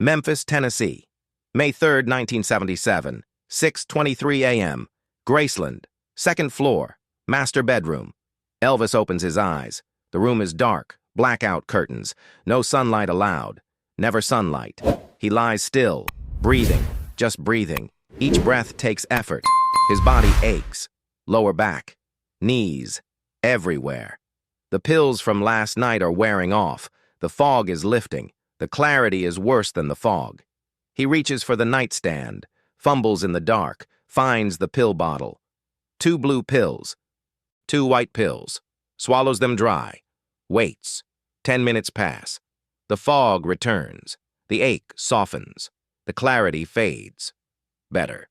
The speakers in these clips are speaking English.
Memphis, Tennessee. May 3rd, 1977, 6:23 a.m. Graceland, second floor, master bedroom. Elvis opens his eyes. The room is dark, blackout curtains, no sunlight allowed, never sunlight. He lies still, breathing, just breathing. Each breath takes effort. His body aches, lower back, knees, everywhere. The pills from last night are wearing off. The fog is lifting. The clarity is worse than the fog. He reaches for the nightstand, fumbles in the dark, finds the pill bottle. 2 blue pills. 2 white pills. Swallows them dry. Waits. 10 minutes pass. The fog returns. The ache softens. The clarity fades. Better.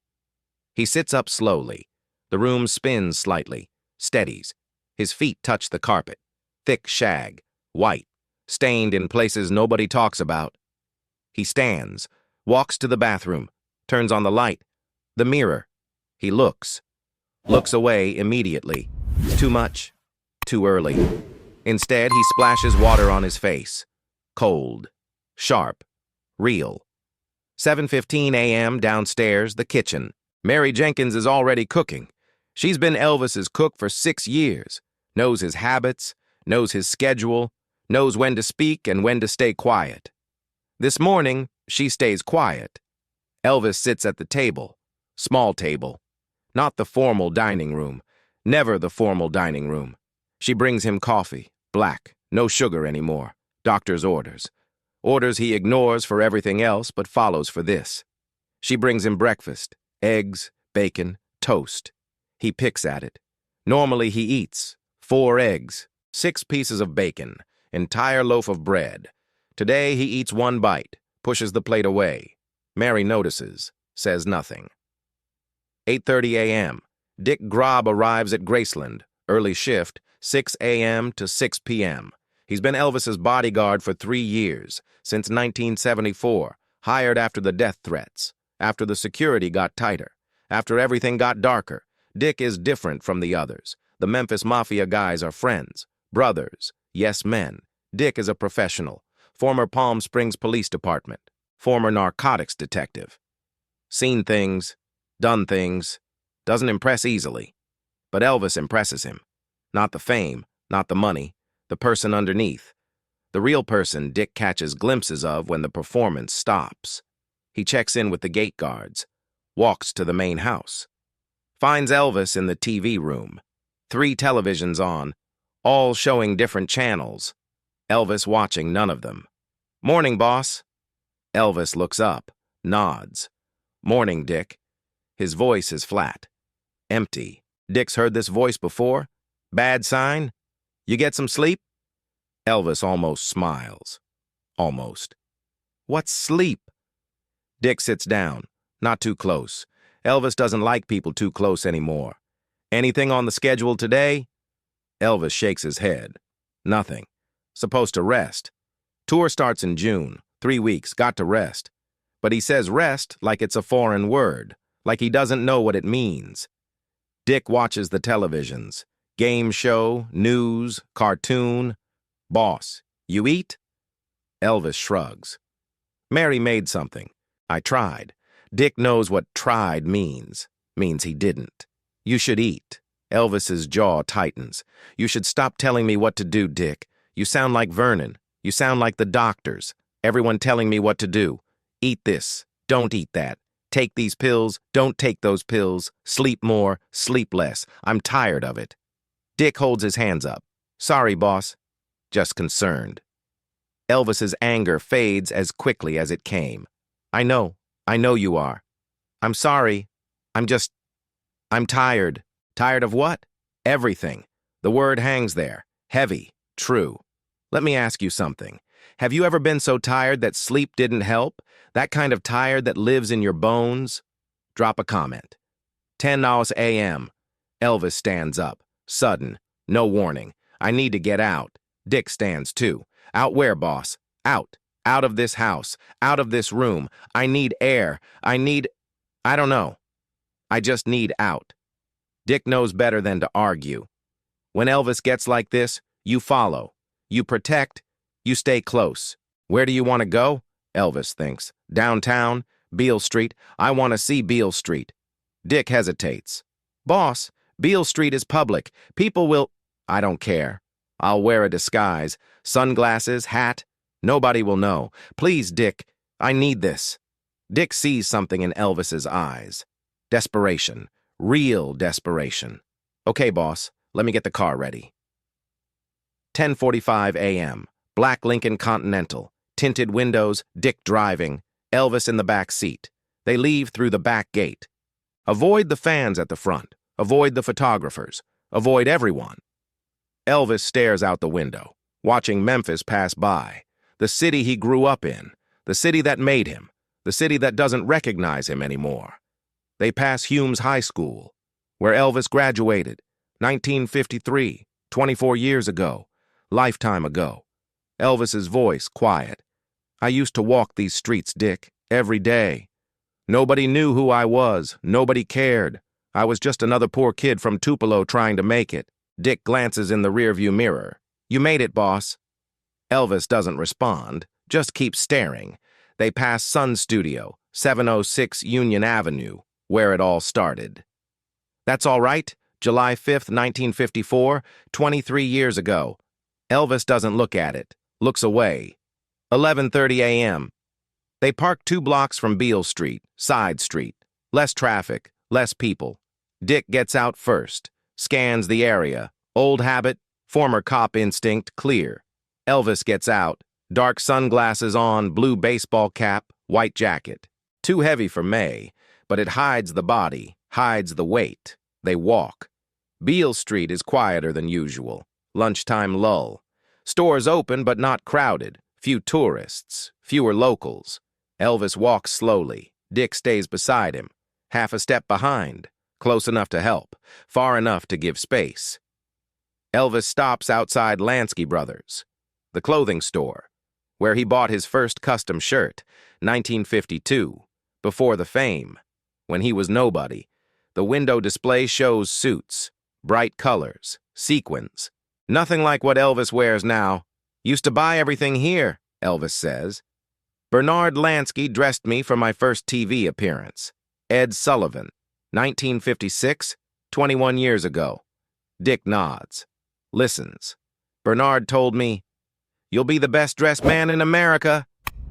He sits up slowly. The room spins slightly, steadies. His feet touch the carpet. Thick shag, white, stained in places nobody talks about. He stands, walks to the bathroom, turns on the light, the mirror. He looks away immediately. Too much, too early. Instead, he splashes water on his face. Cold, sharp, real. 7:15 a.m. downstairs, the kitchen. Mary Jenkins is already cooking. She's been Elvis's cook for 6 years, knows his habits, knows his schedule, knows when to speak and when to stay quiet. This morning, she stays quiet. Elvis sits at the table, small table. Not the formal dining room, never the formal dining room. She brings him coffee, black, no sugar anymore, doctor's orders. Orders he ignores for everything else but follows for this. She brings him breakfast, eggs, bacon, toast. He picks at it. Normally he eats 4 eggs, 6 pieces of bacon, entire loaf of bread. Today he eats 1 bite, pushes the plate away. Mary notices, says nothing. 8:30 a.m. Dick Grob arrives at Graceland, early shift, 6 a.m. to 6 p.m. He's been Elvis's bodyguard for 3 years, since 1974, hired after the death threats, after the security got tighter, after everything got darker. Dick is different from the others. The Memphis Mafia guys are friends, brothers, yes men. Dick is a professional, former Palm Springs Police Department, former narcotics detective. Seen things, done things, doesn't impress easily. But Elvis impresses him. Not the fame, not the money, the person underneath. The real person Dick catches glimpses of when the performance stops. He checks in with the gate guards, walks to the main house. Finds Elvis in the TV room. 3 televisions on, all showing different channels. Elvis watching none of them. "Morning, boss." Elvis looks up, nods. "Morning, Dick." His voice is flat, empty. Dick's heard this voice before. Bad sign? You get some sleep? Elvis almost smiles. Almost. What's sleep? Dick sits down, not too close. Elvis doesn't like people too close anymore. Anything on the schedule today? Elvis shakes his head. Nothing. Supposed to rest. Tour starts in June. 3 weeks, got to rest. But he says rest like it's a foreign word, like he doesn't know what it means. Dick watches the televisions. Game show, news, cartoon. "Boss, you eat?" Elvis shrugs. "Mary made something. I tried." Dick knows what tried means. Means he didn't. "You should eat." Elvis's jaw tightens. "You should stop telling me what to do, Dick. You sound like Vernon. You sound like the doctors. Everyone telling me what to do. Eat this. Don't eat that. Take these pills. Don't take those pills. Sleep more. Sleep less. I'm tired of it." Dick holds his hands up. "Sorry, boss. Just concerned." Elvis's anger fades as quickly as it came. I know you are. I'm sorry. I'm tired." Tired of what? Everything. The word hangs there. Heavy. True. Let me ask you something. Have you ever been so tired that sleep didn't help? That kind of tired that lives in your bones? Drop a comment. 10 a.m. Elvis stands up. Sudden. No warning. "I need to get out." Dick stands too. "Out where, boss?" "Out. Out of this house. Out of this room. I need air. I don't know. I just need out." Dick knows better than to argue. When Elvis gets like this, you follow. You protect. You stay close. Where do you want to go? Elvis thinks. Downtown? Beale Street? I want to see Beale Street. Dick hesitates. Boss, Beale Street is public. People will... I don't care. I'll wear a disguise. Sunglasses, hat. Nobody will know. Please, Dick, I need this. Dick sees something in Elvis's eyes. Desperation. Real desperation. Okay, boss, let me get the car ready. 10:45 a.m. Black Lincoln Continental. Tinted windows, Dick driving, Elvis in the back seat. They leave through the back gate. Avoid the fans at the front. Avoid the photographers. Avoid everyone. Elvis stares out the window, watching Memphis pass by. The city he grew up in. The city that made him. The city that doesn't recognize him anymore. They pass Humes High School, where Elvis graduated. 1953, 24 years ago. Lifetime ago. Elvis's voice quiet. I used to walk these streets, Dick, every day. Nobody knew who I was. Nobody cared. I was just another poor kid from Tupelo trying to make it. Dick glances in the rearview mirror. You made it, boss. Elvis doesn't respond, just keeps staring. They pass Sun Studio, 706 Union Avenue, where it all started. That's all right. July 5th, 1954, 23 years ago. Elvis doesn't look at it, looks away. 11:30 a.m. They park 2 blocks from Beale Street, side street. Less traffic, less people. Dick gets out first, scans the area. Old habit, former cop instinct, clear. Elvis gets out, dark sunglasses on, blue baseball cap, white jacket. Too heavy for May, but it hides the body, hides the weight. They walk. Beale Street is quieter than usual. Lunchtime lull. Stores open but not crowded. Few tourists, fewer locals. Elvis walks slowly. Dick stays beside him. Half a step behind. Close enough to help. Far enough to give space. Elvis stops outside Lansky Brothers, the clothing store, where he bought his first custom shirt, 1952, before the fame. When he was nobody. The window display shows suits, bright colors, sequins. Nothing like what Elvis wears now. Used to buy everything here, Elvis says. Bernard Lansky dressed me for my first TV appearance. Ed Sullivan, 1956, 21 years ago. Dick nods, listens. Bernard told me, "You'll be the best-dressed man in America."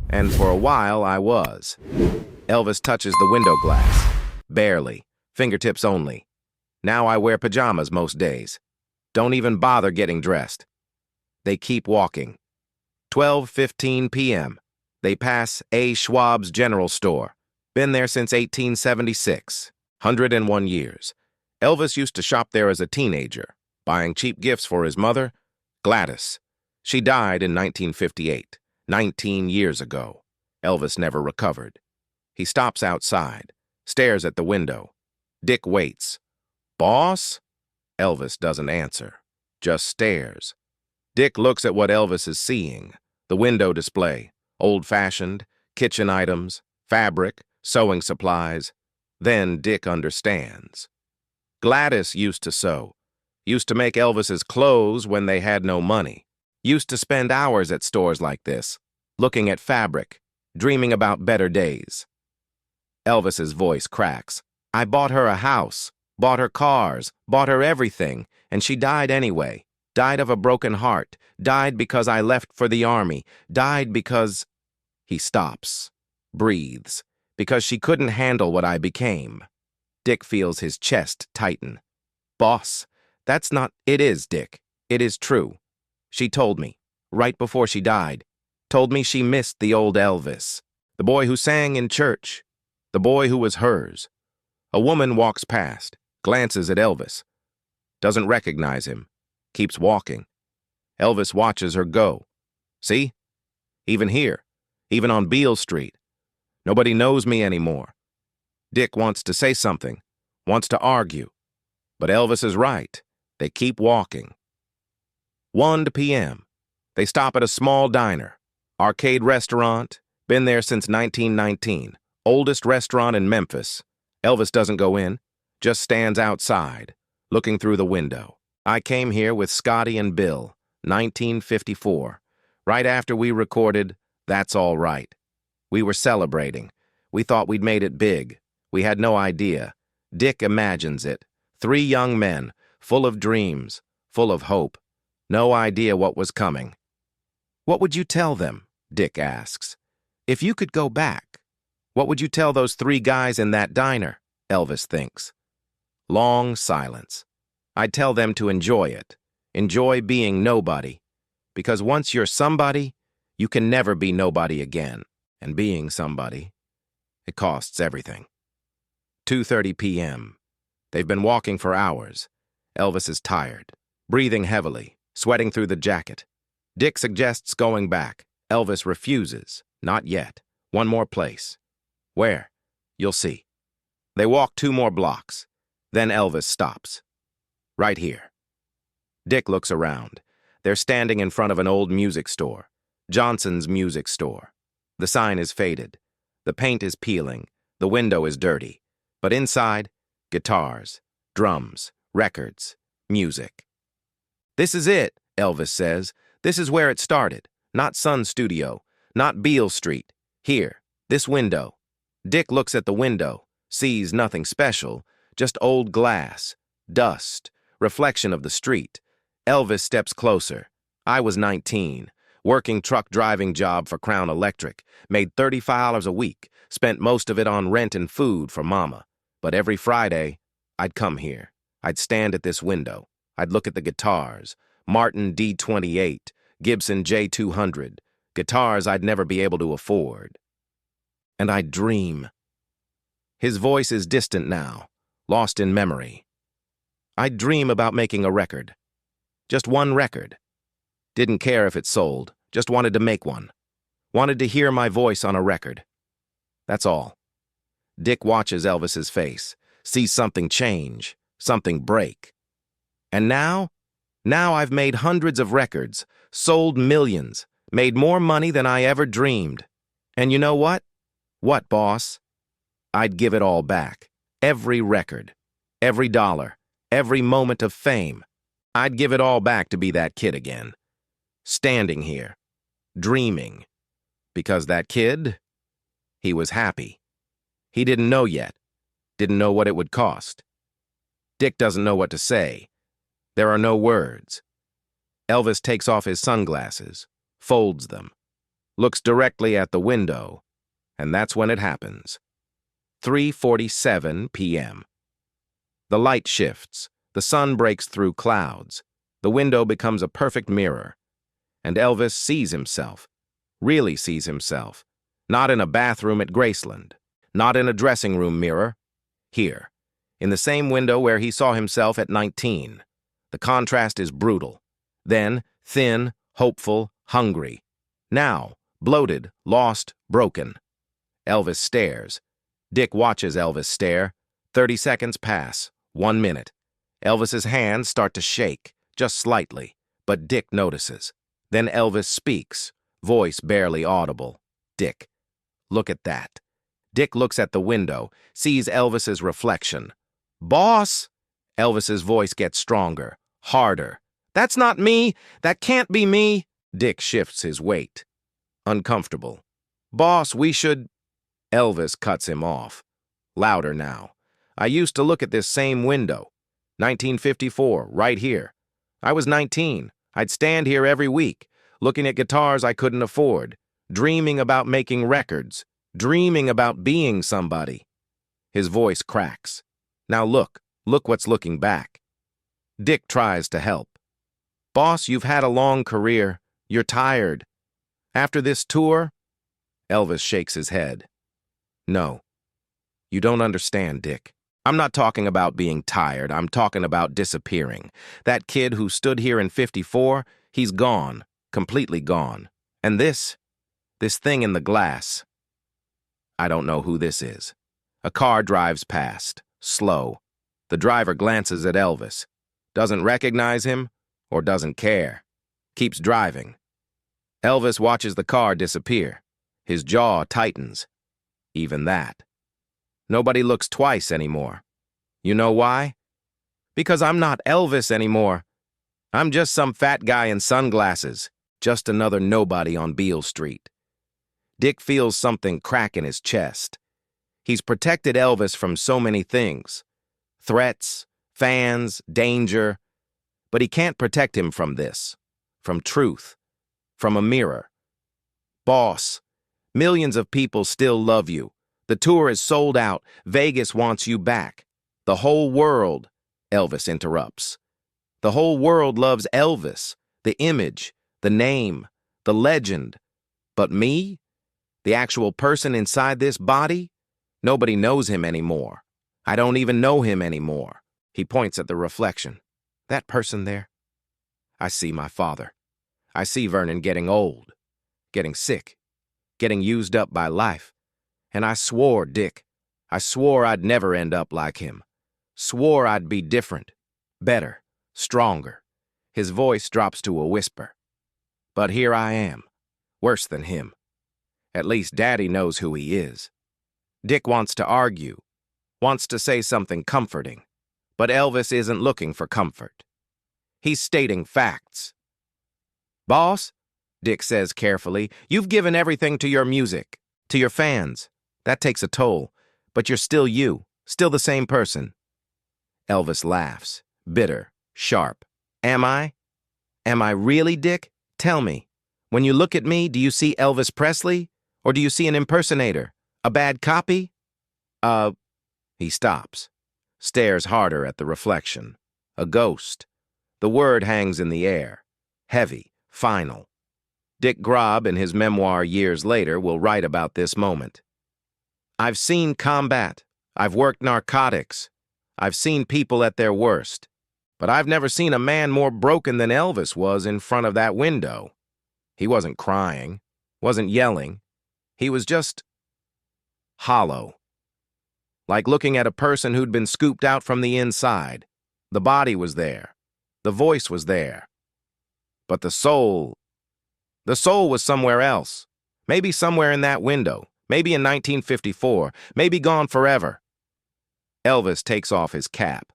And for a while, I was. Elvis touches the window glass. Barely. Fingertips only. Now I wear pajamas most days. Don't even bother getting dressed. They keep walking. 12:15 p.m. They pass A. Schwab's General Store. Been there since 1876. 101 years. Elvis used to shop there as a teenager, buying cheap gifts for his mother, Gladys. She died in 1958, 19 years ago. Elvis never recovered. He stops outside, stares at the window. Dick waits. Boss? Elvis doesn't answer, just stares. Dick looks at what Elvis is seeing. The window display, old-fashioned, kitchen items, fabric, sewing supplies. Then Dick understands. Gladys used to sew, used to make Elvis's clothes when they had no money, used to spend hours at stores like this, looking at fabric, dreaming about better days. Elvis's voice cracks. I bought her a house, bought her cars, bought her everything, and she died anyway. Died of a broken heart, died because I left for the army, died because... He stops, breathes, because she couldn't handle what I became. Dick feels his chest tighten. Boss, that's not... It is, Dick. It is true. She told me, right before she died, told me she missed the old Elvis, the boy who sang in church, the boy who was hers. A woman walks past, glances at Elvis, doesn't recognize him, keeps walking. Elvis watches her go. See? Even here, even on Beale Street. Nobody knows me anymore. Dick wants to say something, wants to argue. But Elvis is right. They keep walking. 1 p.m. They stop at a small diner. Arcade restaurant. Been there since 1919. Oldest restaurant in Memphis. Elvis doesn't go in, just stands outside, looking through the window. I came here with Scotty and Bill, 1954, right after we recorded That's All Right. We were celebrating. We thought we'd made it big. We had no idea. Dick imagines it. 3 young men, full of dreams, full of hope. No idea what was coming. "What would you tell them?" Dick asks. "If you could go back, what would you tell those 3 guys in that diner?" Elvis thinks. Long silence. "I'd tell them to enjoy it. Enjoy being nobody. Because once you're somebody, you can never be nobody again. And being somebody, it costs everything." 2:30 p.m. They've been walking for hours. Elvis is tired, breathing heavily, sweating through the jacket. Dick suggests going back. Elvis refuses. Not yet. One more place. Where? You'll see. They walk 2 more blocks. Then Elvis stops. Right here. Dick looks around. They're standing in front of an old music store. Johnson's Music Store. The sign is faded. The paint is peeling. The window is dirty. But inside, guitars, drums, records, music. "This is it," Elvis says. "This is where it started. Not Sun Studio. Not Beale Street. Here. This window." Dick looks at the window, sees nothing special, just old glass, dust, reflection of the street. Elvis steps closer. "I was 19. Working truck driving job for Crown Electric. Made $35 a week. Spent most of it on rent and food for Mama. But every Friday, I'd come here. I'd stand at this window. I'd look at the guitars. Martin D28, Gibson J200. Guitars I'd never be able to afford. And I'd dream." His voice is distant now, lost in memory. "I'd dream about making a record. Just one record. Didn't care if it sold, just wanted to make one. Wanted to hear my voice on a record. That's all." Dick watches Elvis's face, sees something change, something break. "And now I've made hundreds of records, sold millions, made more money than I ever dreamed. And you know what?" "What, boss?" "I'd give it all back. Every record, every dollar, every moment of fame. I'd give it all back to be that kid again. Standing here, dreaming. Because that kid, he was happy. He didn't know yet. Didn't know what it would cost." Dick doesn't know what to say. There are no words. Elvis takes off his sunglasses, folds them, looks directly at the window, and that's when it happens. 3:47 p.m. The light shifts. The sun breaks through clouds. The window becomes a perfect mirror. And Elvis sees himself, really sees himself. Not in a bathroom at Graceland. Not in a dressing room mirror. Here, in the same window where he saw himself at 19. The contrast is brutal. Then, thin, hopeful, hungry. Now, bloated, lost, broken. Elvis stares. Dick watches Elvis stare. 30 seconds pass. 1 minute. Elvis's hands start to shake, just slightly, but Dick notices. Then Elvis speaks, voice barely audible. "Dick, look at that." Dick looks at the window, sees Elvis's reflection. "Boss!" Elvis's voice gets stronger, harder. "That's not me! That can't be me!" Dick shifts his weight. Uncomfortable. "Boss, we should—" Elvis cuts him off. Louder now. "I used to look at this same window. 1954, right here. I was 19. I'd stand here every week, looking at guitars I couldn't afford, dreaming about making records, dreaming about being somebody." His voice cracks. "Now look what's looking back." Dick tries to help. "Boss, you've had a long career. You're tired. After this tour—" Elvis shakes his head. "No. You don't understand, Dick. I'm not talking about being tired. I'm talking about disappearing. That kid who stood here in 54, he's gone, completely gone. And this thing in the glass, I don't know who this is." A car drives past, slow. The driver glances at Elvis, doesn't recognize him or doesn't care. Keeps driving. Elvis watches the car disappear. His jaw tightens. Even that. Nobody looks twice anymore. You know why? Because I'm not Elvis anymore. I'm just some fat guy in sunglasses, just another nobody on Beale Street. Dick feels something crack in his chest. He's protected Elvis from so many things. Threats, fans, danger. But he can't protect him from this. From truth. From a mirror. Boss, millions of people still love you. The tour is sold out. Vegas wants you back. The whole world, Elvis interrupts. The whole world loves Elvis, the image, the name, the legend. But me? The actual person inside this body? Nobody knows him anymore. I don't even know him anymore. He points at the reflection. That person there? I see my father. I see Vernon getting old, getting sick, getting used up by life. And I swore, Dick, I swore I'd never end up like him. Swore I'd be different, better, stronger. His voice drops to a whisper. But here I am, worse than him. At least Daddy knows who he is. Dick wants to argue, wants to say something comforting, but Elvis isn't looking for comfort. He's stating facts. Boss, Dick says carefully, you've given everything to your music, to your fans. That takes a toll, but you're still you, still the same person. Elvis laughs, bitter, sharp. Am I? Am I really, Dick? Tell me. When you look at me, do you see Elvis Presley? Or do you see an impersonator? A bad copy? He stops, stares harder at the reflection. A ghost. The word hangs in the air. Heavy, final. Dick Grobb, in his memoir years later, will write about this moment. I've seen combat. I've worked narcotics. I've seen people at their worst. But I've never seen a man more broken than Elvis was in front of that window. He wasn't crying, wasn't yelling. He was just hollow. Like looking at a person who'd been scooped out from the inside. The body was there. The voice was there. But the soul was somewhere else. Maybe somewhere in that window. Maybe in 1954. Maybe gone forever. Elvis takes off his cap,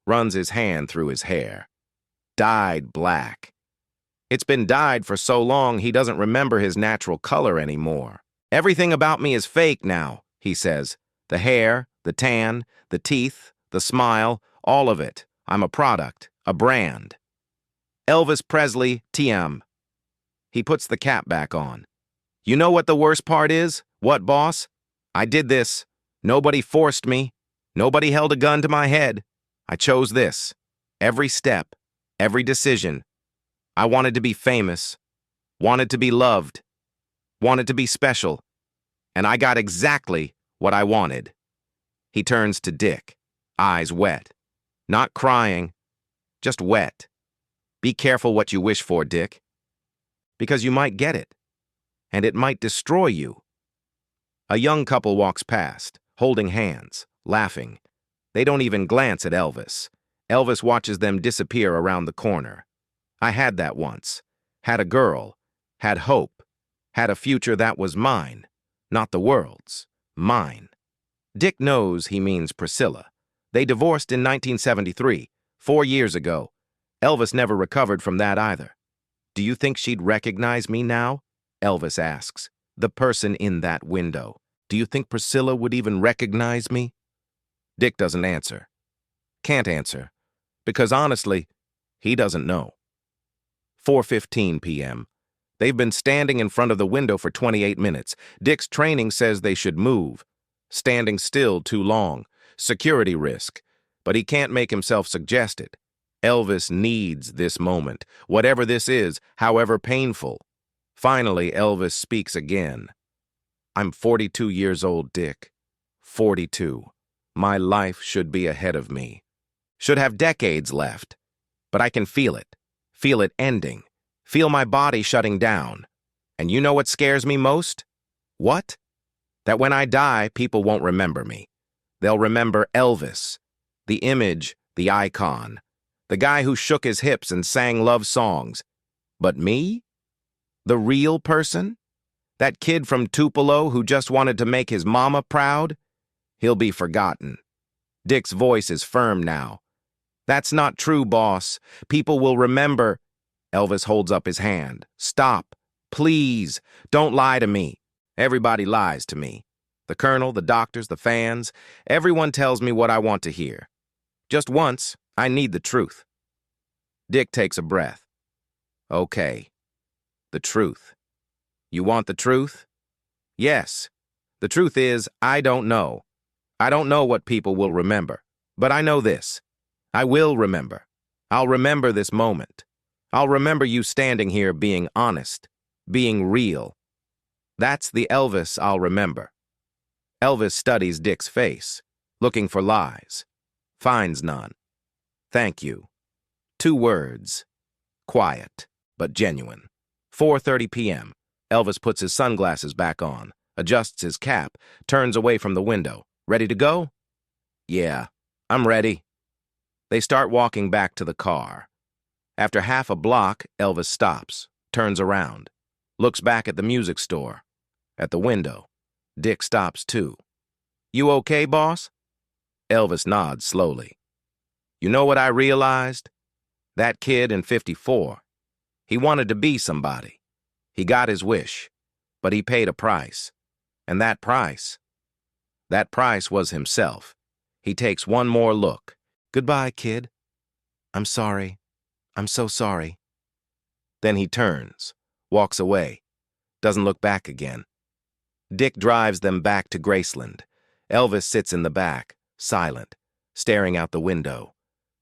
runs his hand through his hair. Dyed black. It's been dyed for so long he doesn't remember his natural color anymore. Everything about me is fake now, he says. The hair, the tan, the teeth, the smile, all of it. I'm a product, a brand. Elvis Presley, TM. He puts the cap back on. You know what the worst part is? What, boss? I did this. Nobody forced me. Nobody held a gun to my head. I chose this. Every step, every decision. I wanted to be famous, wanted to be loved, wanted to be special, and I got exactly what I wanted. He turns to Dick, eyes wet. Not crying, just wet. Be careful what you wish for, Dick, because you might get it, and it might destroy you. A young couple walks past, holding hands, laughing. They don't even glance at Elvis. Elvis watches them disappear around the corner. I had that once. Had a girl. Had hope. Had a future that was mine. Not the world's. Mine. Dick knows he means Priscilla. They divorced in 1973, 4 years ago. Elvis never recovered from that either. Do you think she'd recognize me now? Elvis asks. The person in that window. Do you think Priscilla would even recognize me? Dick doesn't answer. Can't answer. Because honestly, he doesn't know. 4:15 p.m. They've been standing in front of the window for 28 minutes. Dick's training says they should move. Standing still too long. Security risk. But he can't make himself suggest it. Elvis needs this moment. Whatever this is, however painful. Finally, Elvis speaks again. I'm 42 years old, Dick. 42. My life should be ahead of me. Should have decades left. But I can feel it. Feel it ending. Feel my body shutting down. And you know what scares me most? What? That when I die, people won't remember me. They'll remember Elvis. The image, the icon. The guy who shook his hips and sang love songs. But me? The real person? That kid from Tupelo who just wanted to make his mama proud? He'll be forgotten. Dick's voice is firm now. That's not true, boss. People will remember. Elvis holds up his hand. Stop. Please. Don't lie to me. Everybody lies to me. The colonel, the doctors, the fans, everyone tells me what I want to hear. Just once, I need the truth. Dick takes a breath. Okay. The truth. You want the truth? Yes. The truth is, I don't know. I don't know what people will remember. But I know this. I will remember. I'll remember this moment. I'll remember you standing here being honest, being real. That's the Elvis I'll remember. Elvis studies Dick's face, looking for lies. Finds none. Thank you. 2 words. Quiet, but genuine. 4:30 p.m. Elvis puts his sunglasses back on, adjusts his cap, turns away from the window. Ready to go? Yeah, I'm ready. They start walking back to the car. After half a block, Elvis stops, turns around, looks back at the music store, at the window. Dick stops too. You okay, boss? Elvis nods slowly. You know what I realized? That kid in 54, he wanted to be somebody. He got his wish, but he paid a price. And that price was himself. He takes one more look. Goodbye, kid. I'm sorry. I'm so sorry. Then he turns, walks away, doesn't look back again. Dick drives them back to Graceland. Elvis sits in the back, silent, staring out the window.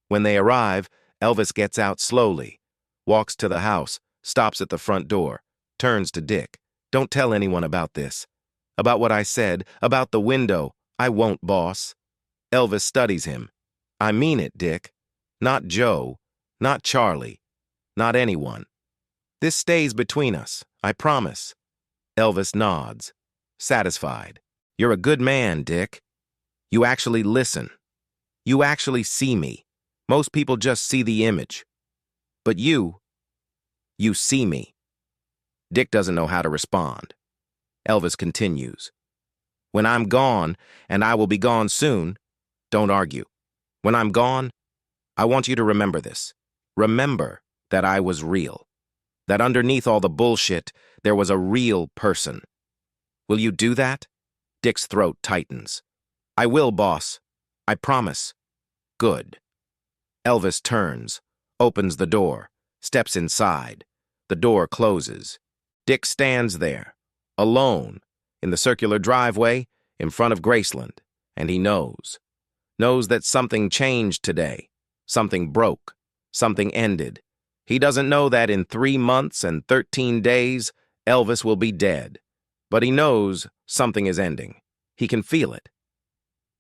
When they arrive, Elvis gets out slowly, walks to the house, stops at the front door, turns to Dick. Don't tell anyone about this. About what I said, about the window. I won't, boss. Elvis studies him. I mean it, Dick. Not Joe, not Charlie, not anyone. This stays between us, I promise. Elvis nods, satisfied. You're a good man, Dick. You actually listen. You actually see me. Most people just see the image. But you see me. Dick doesn't know how to respond. Elvis continues. When I'm gone, and I will be gone soon, don't argue. When I'm gone, I want you to remember this. Remember that I was real. That underneath all the bullshit, there was a real person. Will you do that? Dick's throat tightens. I will, boss. I promise. Good. Elvis turns, opens the door, steps inside. The door closes. Dick stands there, alone, in the circular driveway, in front of Graceland, and he knows. Knows that something changed today. Something broke. Something ended. He doesn't know that in 3 months and 13 days, Elvis will be dead. But he knows something is ending. He can feel it.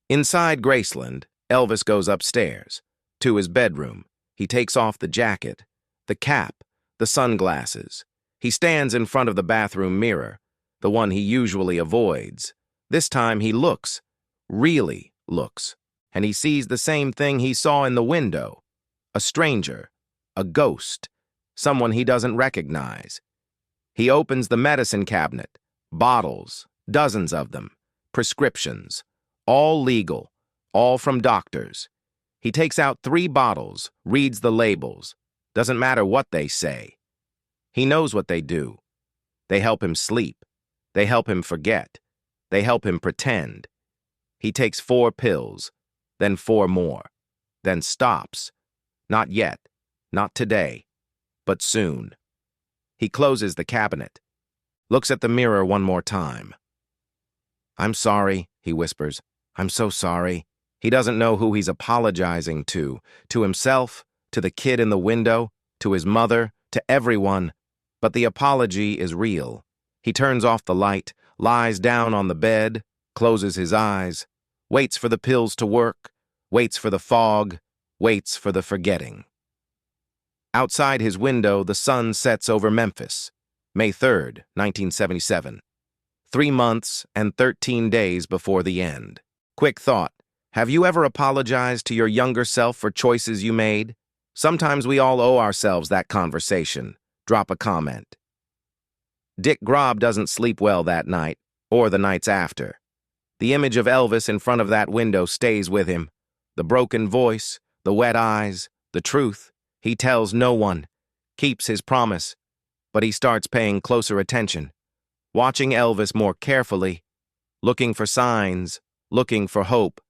Inside Graceland, Elvis goes upstairs, to his bedroom. He takes off the jacket, the cap, the sunglasses. He stands in front of the bathroom mirror, the one he usually avoids. This time he looks, really looks, and he sees the same thing he saw in the window. A stranger, a ghost, someone he doesn't recognize. He opens the medicine cabinet, bottles, dozens of them, prescriptions, all legal, all from doctors. He takes out 3 bottles, reads the labels. Doesn't matter what they say. He knows what they do. They help him sleep. They help him forget. They help him pretend. He takes 4 pills, then 4 more, then stops. Not yet, not today, but soon. He closes the cabinet, looks at the mirror one more time. I'm sorry, he whispers. I'm so sorry. He doesn't know who he's apologizing to himself, to the kid in the window, to his mother, to everyone. But the apology is real. He turns off the light, lies down on the bed, closes his eyes, waits for the pills to work, waits for the fog, waits for the forgetting. Outside his window, the sun sets over Memphis, May 3rd, 1977. 3 months and 13 days before the end. Quick thought. Have you ever apologized to your younger self for choices you made? Sometimes we all owe ourselves that conversation. Drop a comment. Dick Grob doesn't sleep well that night, or the nights after. The image of Elvis in front of that window stays with him. The broken voice, the wet eyes, the truth. He tells no one, keeps his promise, but he starts paying closer attention. watching Elvis more carefully, looking for signs, looking for hope.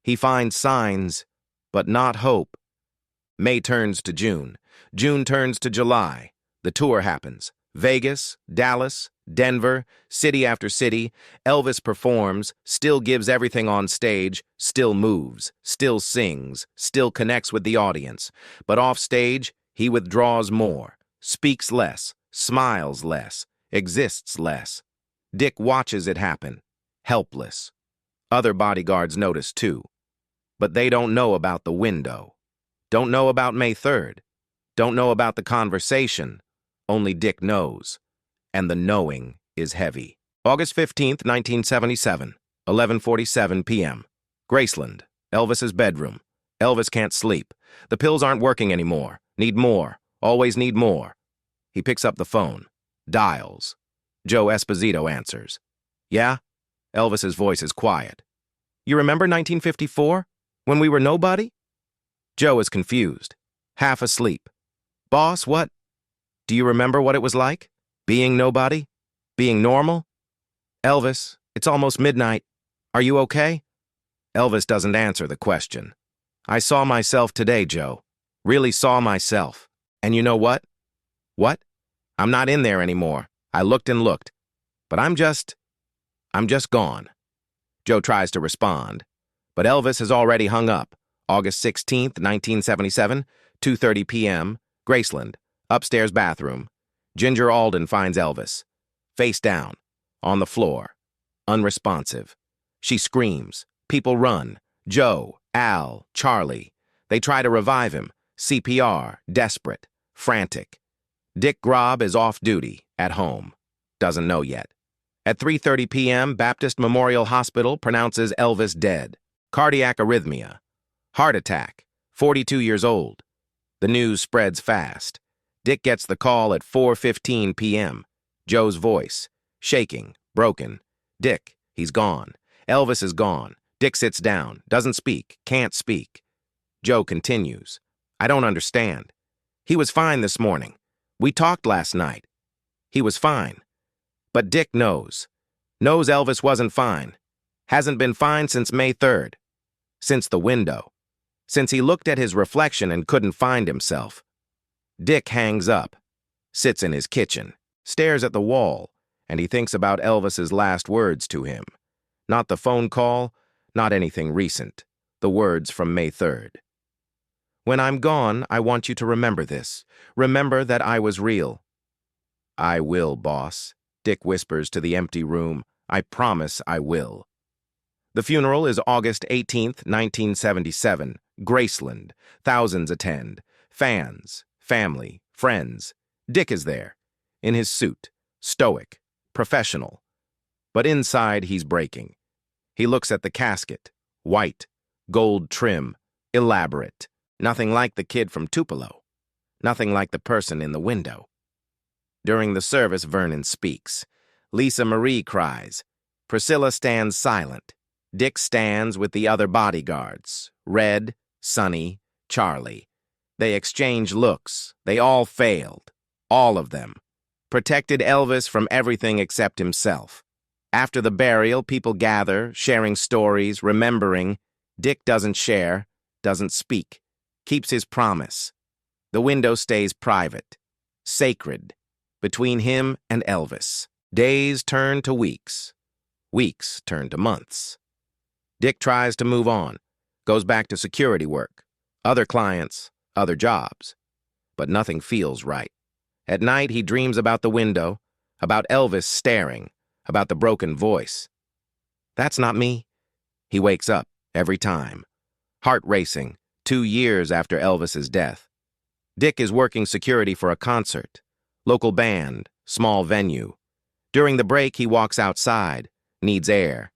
He finds signs, but not hope. May turns to June. June turns to July. The tour happens. Vegas, Dallas, Denver, city after city. Elvis performs, still gives everything on stage, still moves, still sings, still connects with the audience. But off stage, he withdraws more, speaks less, smiles less, exists less. Dick watches it happen, helpless. Other bodyguards notice too. But they don't know about the window. Don't know about May 3rd. Don't know about the conversation. Only Dick knows. And the knowing is heavy. August 15th, 1977, 11:47 p.m. Graceland, Elvis's bedroom. Elvis can't sleep. The pills aren't working anymore. Need more. Always need more. He picks up the phone. Dials. Joe Esposito answers. Yeah? Elvis's voice is quiet. You remember 1954? When we were nobody? Joe is confused. Half asleep. Boss, what? Do you remember what it was like? Being nobody? Being normal? Elvis, it's almost midnight. Are you okay? Elvis doesn't answer the question. I saw myself today, Joe. Really saw myself. And you know what? What? I'm not in there anymore. I looked and looked. But I'm just gone. Joe tries to respond. But Elvis has already hung up. August 16th, 1977, 2:30 p.m., Graceland, upstairs bathroom. Ginger Alden finds Elvis, face down, on the floor, unresponsive. She screams. People run. Joe, Al, Charlie. They try to revive him. CPR, desperate, frantic. Dick Grob is off duty, at home. Doesn't know yet. At 3:30 p.m., Baptist Memorial Hospital pronounces Elvis dead. Cardiac arrhythmia. Heart attack. 42 years old. The news spreads fast. Dick gets the call at 4:15 p.m. Joe's voice. Shaking. Broken. Dick, he's gone. Elvis is gone. Dick sits down. Doesn't speak. Can't speak. Joe continues. I don't understand. He was fine this morning. We talked last night. He was fine. But Dick knows. Knows Elvis wasn't fine. Hasn't been fine since May 3rd. Since the window. Since he looked at his reflection and couldn't find himself. Dick hangs up. Sits in his kitchen. Stares at the wall. And he thinks about Elvis's last words to him. Not the phone call. Not anything recent. The words from May 3rd. When I'm gone, I want you to remember this. Remember that I was real. I will, boss. Dick whispers to the empty room. I promise I will. The funeral is August 18th, 1977. Graceland. Thousands attend. Fans, family, friends. Dick is there. In his suit. Stoic. Professional. But inside he's breaking. He looks at the casket. White. Gold trim. Elaborate. Nothing like the kid from Tupelo. Nothing like the person in the window. During the service, Vernon speaks. Lisa Marie cries. Priscilla stands silent. Dick stands with the other bodyguards. Red, Sonny, Charlie. They exchange looks. They all failed. All of them. Protected Elvis from everything except himself. After the burial, people gather, sharing stories, remembering. Dick doesn't share, doesn't speak. Keeps his promise. The window stays private. Sacred. Between him and Elvis. Days turn to weeks. Weeks turn to months. Dick tries to move on. Goes back to security work. Other clients, other jobs. But nothing feels right. At night, he dreams about the window, about Elvis staring, about the broken voice. That's not me. He wakes up every time. Heart racing, 2 years after Elvis's death. Dick is working security for a concert. Local band, small venue. During the break, he walks outside, needs air.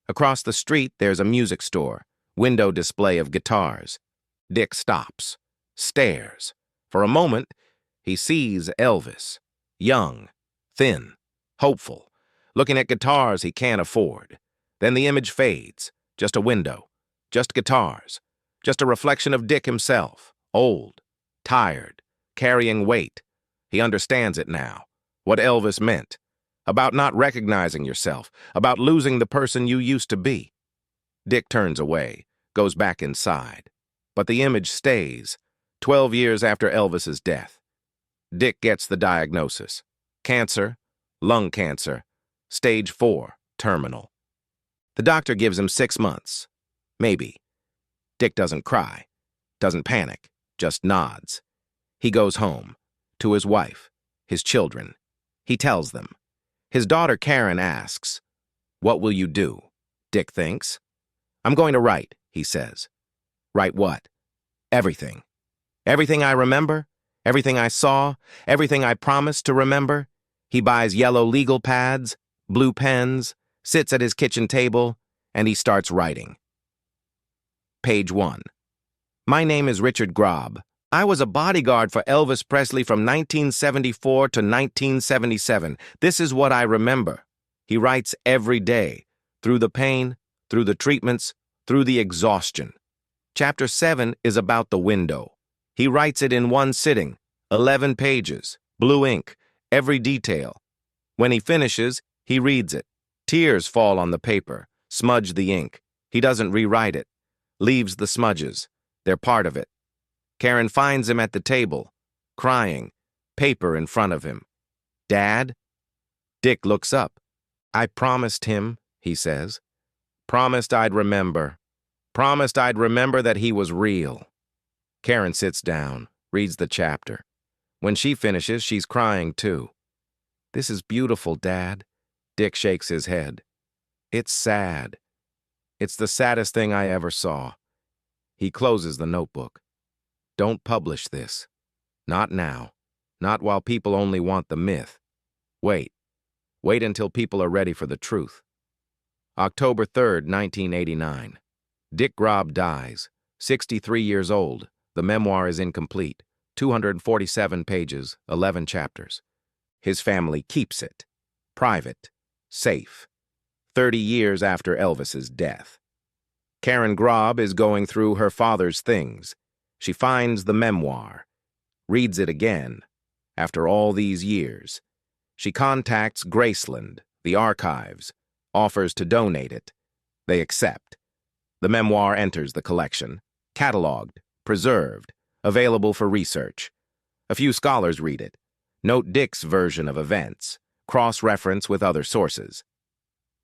Across the street, there's a music store, window display of guitars. Dick stops, stares. For a moment, he sees Elvis, young, thin, hopeful, looking at guitars he can't afford. Then the image fades, just a window, just guitars, just a reflection of Dick himself, old, tired, carrying weight. He understands it now, what Elvis meant. about not recognizing yourself, about losing the person you used to be. Dick turns away, goes back inside. But the image stays, 12 years after Elvis's death. Dick gets the diagnosis. Cancer, lung cancer, stage 4, terminal. The doctor gives him 6 months. Maybe. Dick doesn't cry, doesn't panic, just nods. He goes home, to his wife, his children. He tells them. His daughter Karen asks, "What will you do?" Dick thinks. "I'm going to write," he says. Write what? Everything. Everything I remember, everything I saw, everything I promised to remember. He buys yellow legal pads, blue pens, sits at his kitchen table, and he starts writing. Page 1. My name is Richard Grob. I was a bodyguard for Elvis Presley from 1974 to 1977. This is what I remember. He writes every day, through the pain, through the treatments, through the exhaustion. Chapter 7 is about the window. He writes it in one sitting, 11 pages, blue ink, every detail. When he finishes, he reads it. Tears fall on the paper, smudge the ink. He doesn't rewrite it, leaves the smudges. They're part of it. Karen finds him at the table, crying, paper in front of him. Dad? Dick looks up. I promised him, he says. Promised I'd remember. Promised I'd remember that he was real. Karen sits down, reads the chapter. When she finishes, she's crying too. This is beautiful, Dad. Dick shakes his head. It's sad. It's the saddest thing I ever saw. He closes the notebook. Don't publish this. Not now. Not while people only want the myth. Wait. Wait until people are ready for the truth. October 3rd, 1989. Dick Grob dies. 63 years old. The memoir is incomplete. 247 pages, 11 chapters. His family keeps it. Private. Safe. 30 years after Elvis's death. Karen Grob is going through her father's things. She finds the memoir, reads it again, after all these years. She contacts Graceland, the archives, offers to donate it. They accept. The memoir enters the collection, cataloged, preserved, available for research. A few scholars read it, note Dick's version of events, cross-reference with other sources.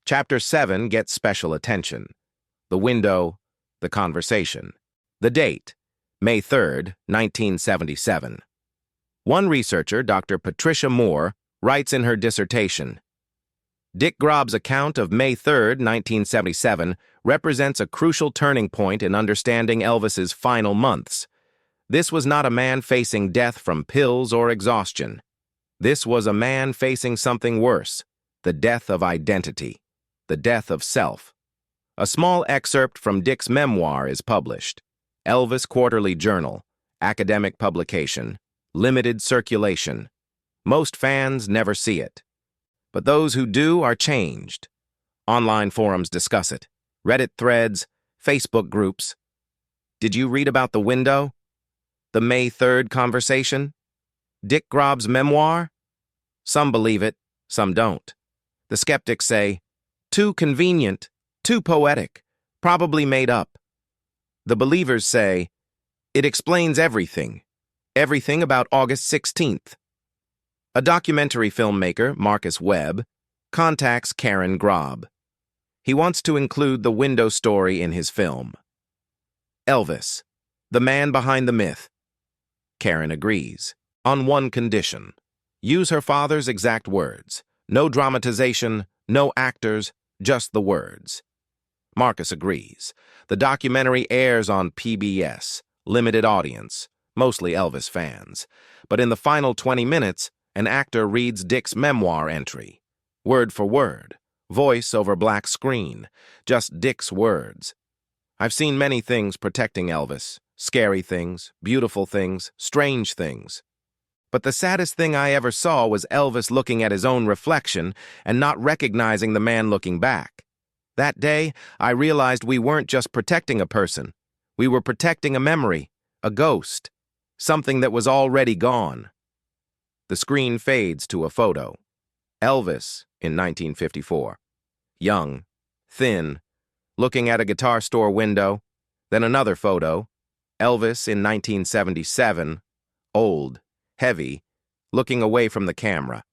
Chapter 7 gets special attention. The window, the conversation. The date, May 3rd, 1977. One researcher, Dr. Patricia Moore, writes in her dissertation, Dick Grob's account of May 3rd, 1977, represents a crucial turning point in understanding Elvis's final months. This was not a man facing death from pills or exhaustion. This was a man facing something worse, the death of identity, the death of self. A small excerpt from Dick's memoir is published. Elvis Quarterly Journal, academic publication, limited circulation. Most fans never see it. But those who do are changed. Online forums discuss it. Reddit threads, Facebook groups. Did you read about the window? The May 3rd conversation? Dick Grob's memoir? Some believe it, some don't. The skeptics say, too convenient, too poetic, probably made up. The believers say, it explains everything. Everything about August 16th. A documentary filmmaker, Marcus Webb, contacts Karen Grob. He wants to include the window story in his film. Elvis, the man behind the myth. Karen agrees, on one condition. Use her father's exact words. No dramatization, no actors, just the words. Marcus agrees. The documentary airs on PBS, limited audience, mostly Elvis fans. But in the final 20 minutes, an actor reads Dick's memoir entry. Word for word, voice over black screen, just Dick's words. I've seen many things protecting Elvis, scary things, beautiful things, strange things. But the saddest thing I ever saw was Elvis looking at his own reflection and not recognizing the man looking back. That day, I realized we weren't just protecting a person. We were protecting a memory, a ghost, something that was already gone. The screen fades to a photo. Elvis in 1954. Young, thin, looking at a guitar store window. Then another photo. Elvis in 1977. Old, heavy, looking away from the camera.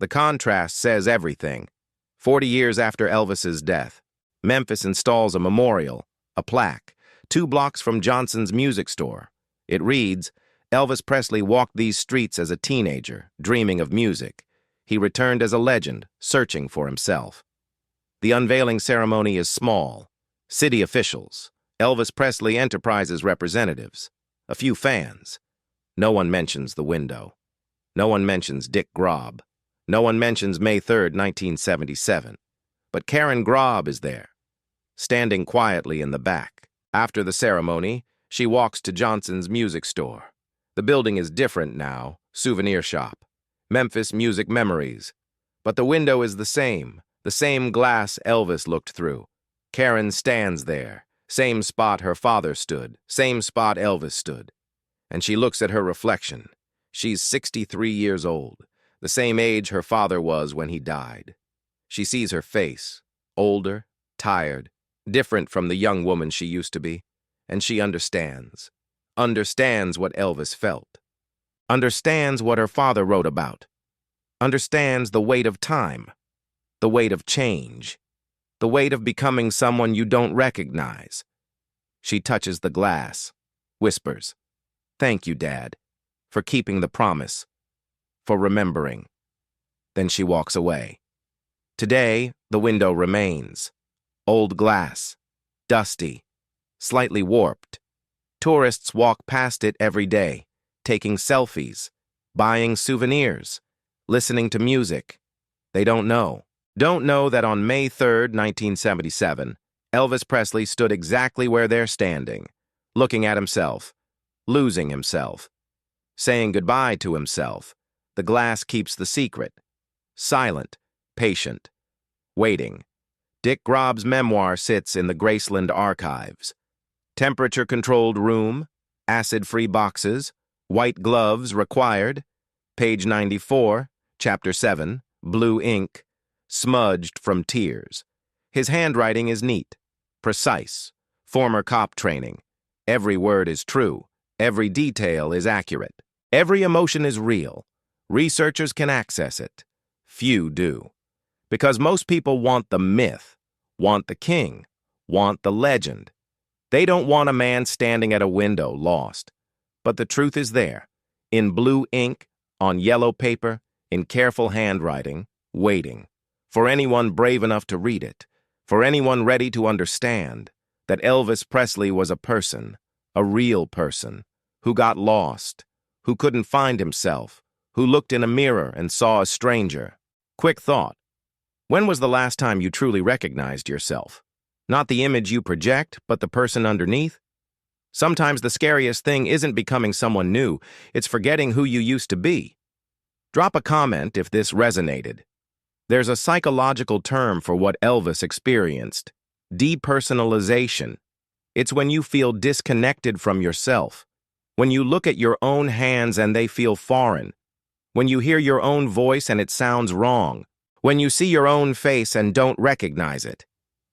The contrast says everything. 40 years after Elvis's death, Memphis installs a memorial, a plaque, 2 blocks from Johnson's music store. It reads, Elvis Presley walked these streets as a teenager, dreaming of music. He returned as a legend, searching for himself. The unveiling ceremony is small. City officials, Elvis Presley Enterprises representatives, a few fans. No one mentions the window. No one mentions Dick Grob. No one mentions May 3rd, 1977. But Karen Grob is there, standing quietly in the back. After the ceremony, she walks to Johnson's music store. The building is different now, souvenir shop. Memphis Music Memories. But the window is the same glass Elvis looked through. Karen stands there, same spot her father stood, same spot Elvis stood. And she looks at her reflection. She's 63 years old, the same age her father was when he died. She sees her face, older, tired, different from the young woman she used to be, and she understands what Elvis felt, understands what her father wrote about, understands the weight of time, the weight of change, the weight of becoming someone you don't recognize. She touches the glass, whispers, "Thank you, Dad, for keeping the promise, for remembering." Then she walks away. Today, the window remains. Old glass, dusty, slightly warped. Tourists walk past it every day, taking selfies, buying souvenirs, listening to music. They don't know that on May 3rd, 1977, Elvis Presley stood exactly where they're standing, looking at himself, losing himself, saying goodbye to himself. The glass keeps the secret. Silent, patient, waiting. Dick Grob's memoir sits in the Graceland archives. Temperature-controlled room, acid-free boxes, white gloves required. Page 94, Chapter 7, blue ink, smudged from tears. His handwriting is neat, precise, former cop training. Every word is true. Every detail is accurate. Every emotion is real. Researchers can access it. Few do. Because most people want the myth, want the king, want the legend. They don't want a man standing at a window lost. But the truth is there, in blue ink, on yellow paper, in careful handwriting, waiting, for anyone brave enough to read it, for anyone ready to understand that Elvis Presley was a person, a real person, who got lost, who couldn't find himself, who looked in a mirror and saw a stranger. Quick thought. When was the last time you truly recognized yourself? Not the image you project, but the person underneath? Sometimes the scariest thing isn't becoming someone new, it's forgetting who you used to be. Drop a comment if this resonated. There's a psychological term for what Elvis experienced: depersonalization. It's when you feel disconnected from yourself, when you look at your own hands and they feel foreign, when you hear your own voice and it sounds wrong, when you see your own face and don't recognize it.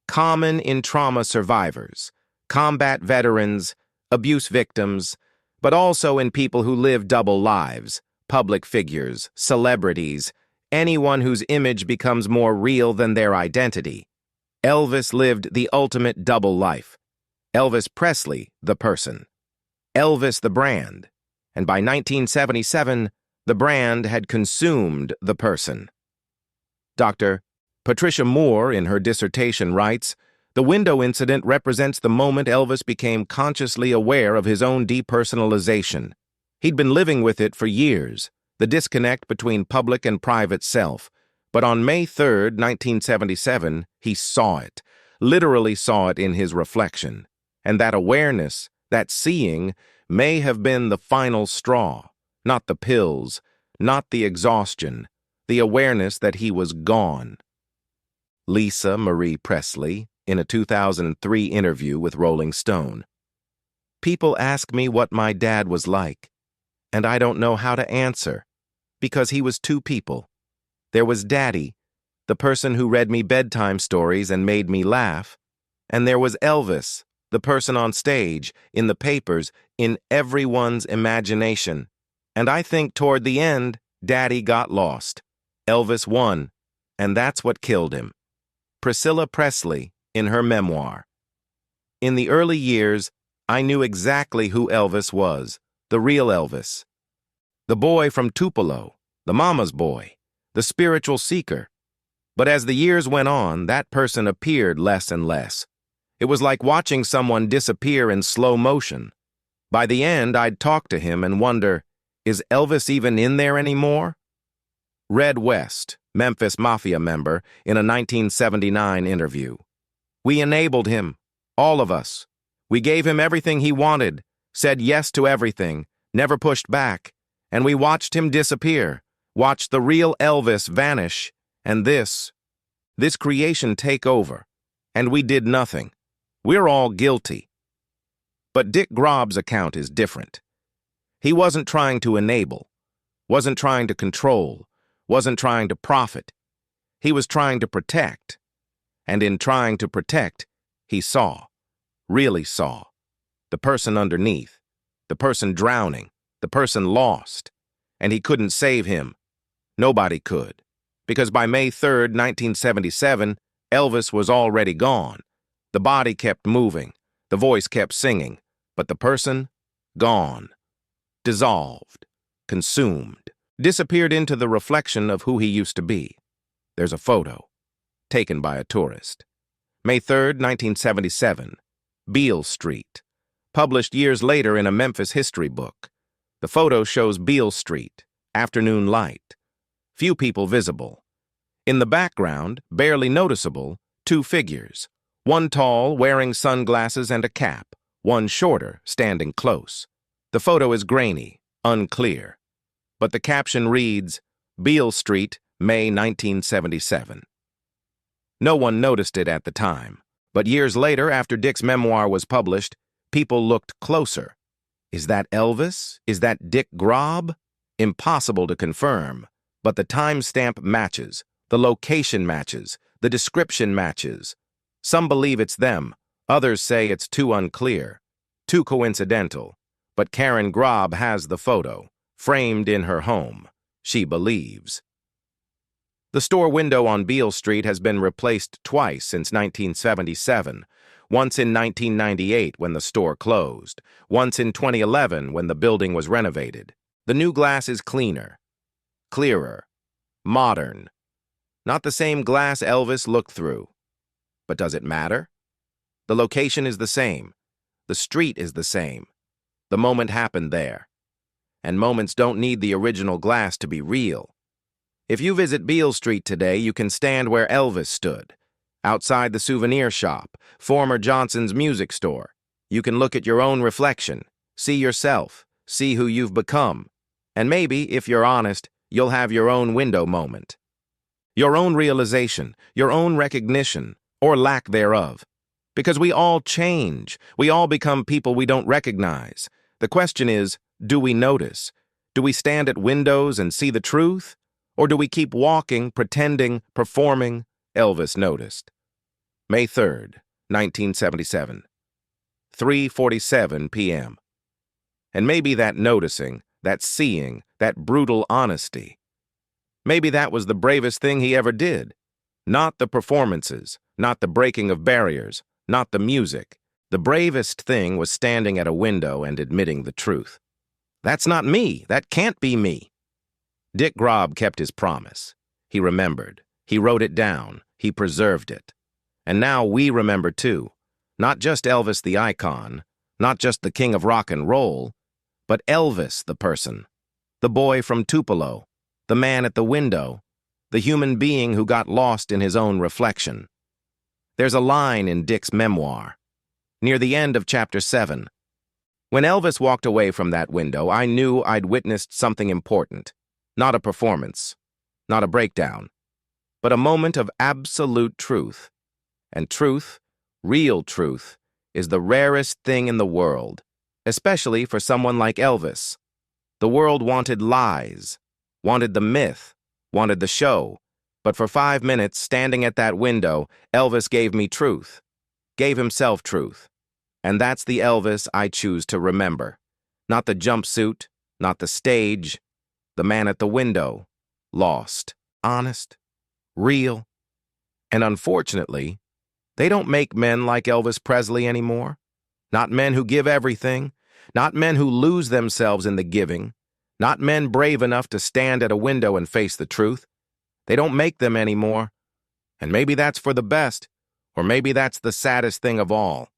Common in trauma survivors, combat veterans, abuse victims, but also in people who live double lives, public figures, celebrities, anyone whose image becomes more real than their identity. Elvis lived the ultimate double life. Elvis Presley, the person. Elvis, the brand. And by 1977, the brand had consumed the person. Dr. Patricia Moore, in her dissertation, writes, "The window incident represents the moment Elvis became consciously aware of his own depersonalization. He'd been living with it for years, the disconnect between public and private self. But on May 3rd, 1977, he saw it, literally saw it in his reflection. And that awareness, that seeing, may have been the final straw, not the pills, not the exhaustion, the awareness that he was gone." Lisa Marie Presley, in a 2003 interview with Rolling Stone. "People ask me what my dad was like, and I don't know how to answer, because he was two people. There was Daddy, the person who read me bedtime stories and made me laugh. And there was Elvis, the person on stage, in the papers, in everyone's imagination. And I think toward the end, Daddy got lost. Elvis won, and that's what killed him. Priscilla Presley, in her memoir. In the early years, I knew exactly who Elvis was, the real Elvis. The boy from Tupelo, the mama's boy, the spiritual seeker. But as the years went on, that person appeared less and less. It was like watching someone disappear in slow motion. By the end, I'd talk to him and wonder, is Elvis even in there anymore? Red West, Memphis Mafia member, in a 1979 interview. We enabled him, all of us. We gave him everything he wanted, said yes to everything, never pushed back, and we watched him disappear, watched the real Elvis vanish, and this creation take over, and we did nothing. We're all guilty. But Dick Grob's account is different. He wasn't trying to enable, wasn't trying to control, wasn't trying to profit. He was trying to protect. And in trying to protect, he saw, really saw, the person underneath, the person drowning, the person lost. And he couldn't save him. Nobody could. Because by May 3rd, 1977, Elvis was already gone. The body kept moving, the voice kept singing, but the person, gone. Dissolved, consumed, disappeared into the reflection of who he used to be. There's a photo, taken by a tourist. May 3rd, 1977, Beale Street, published years later in a Memphis history book. The photo shows Beale Street, afternoon light. Few people visible. In the background, barely noticeable, two figures. One tall, wearing sunglasses and a cap. One shorter, standing close. The photo is grainy, unclear. But the caption reads, Beale Street, May 1977. No one noticed it at the time, but years later, after Dick's memoir was published, people looked closer. Is that Elvis? Is that Dick Grob? Impossible to confirm, but the timestamp matches, the location matches, the description matches. Some believe it's them, others say it's too unclear, too coincidental. But Karen Grob has the photo, framed in her home. She believes. The store window on Beale Street has been replaced twice since 1977, once in 1998 when the store closed, once in 2011 when the building was renovated. The new glass is cleaner, clearer, modern. Not the same glass Elvis looked through. But does it matter? The location is the same. The street is the same. The moment happened there. And moments don't need the original glass to be real. If you visit Beale Street today, you can stand where Elvis stood, outside the souvenir shop, former Johnson's music store. You can look at your own reflection, see yourself, see who you've become. And maybe, if you're honest, you'll have your own window moment. Your own realization, your own recognition, or lack thereof. Because we all change. We all become people we don't recognize. The question is, do we notice? Do we stand at windows and see the truth? Or do we keep walking, pretending, performing? Elvis noticed. May 3rd, 1977. 3:47 p.m. And maybe that noticing, that seeing, that brutal honesty, maybe that was the bravest thing he ever did. Not the performances, not the breaking of barriers, not the music. The bravest thing was standing at a window and admitting the truth. That's not me. That can't be me. Dick Grob kept his promise. He remembered. He wrote it down. He preserved it. And now we remember too. Not just Elvis the icon, not just the king of rock and roll, but Elvis the person, the boy from Tupelo, the man at the window, the human being who got lost in his own reflection. There's a line in Dick's memoir, near the end of chapter 7. When Elvis walked away from that window, I knew I'd witnessed something important. Not a performance, not a breakdown, but a moment of absolute truth. And truth, real truth, is the rarest thing in the world, especially for someone like Elvis. The world wanted lies, wanted the myth, wanted the show, But for 5 minutes, standing at that window, Elvis gave me truth, gave himself truth. And that's the Elvis I choose to remember. Not the jumpsuit, not the stage, the man at the window, lost, honest, real. And unfortunately, they don't make men like Elvis Presley anymore. Not men who give everything, not men who lose themselves in the giving, not men brave enough to stand at a window and face the truth. They don't make them anymore. And maybe that's for the best, or maybe that's the saddest thing of all.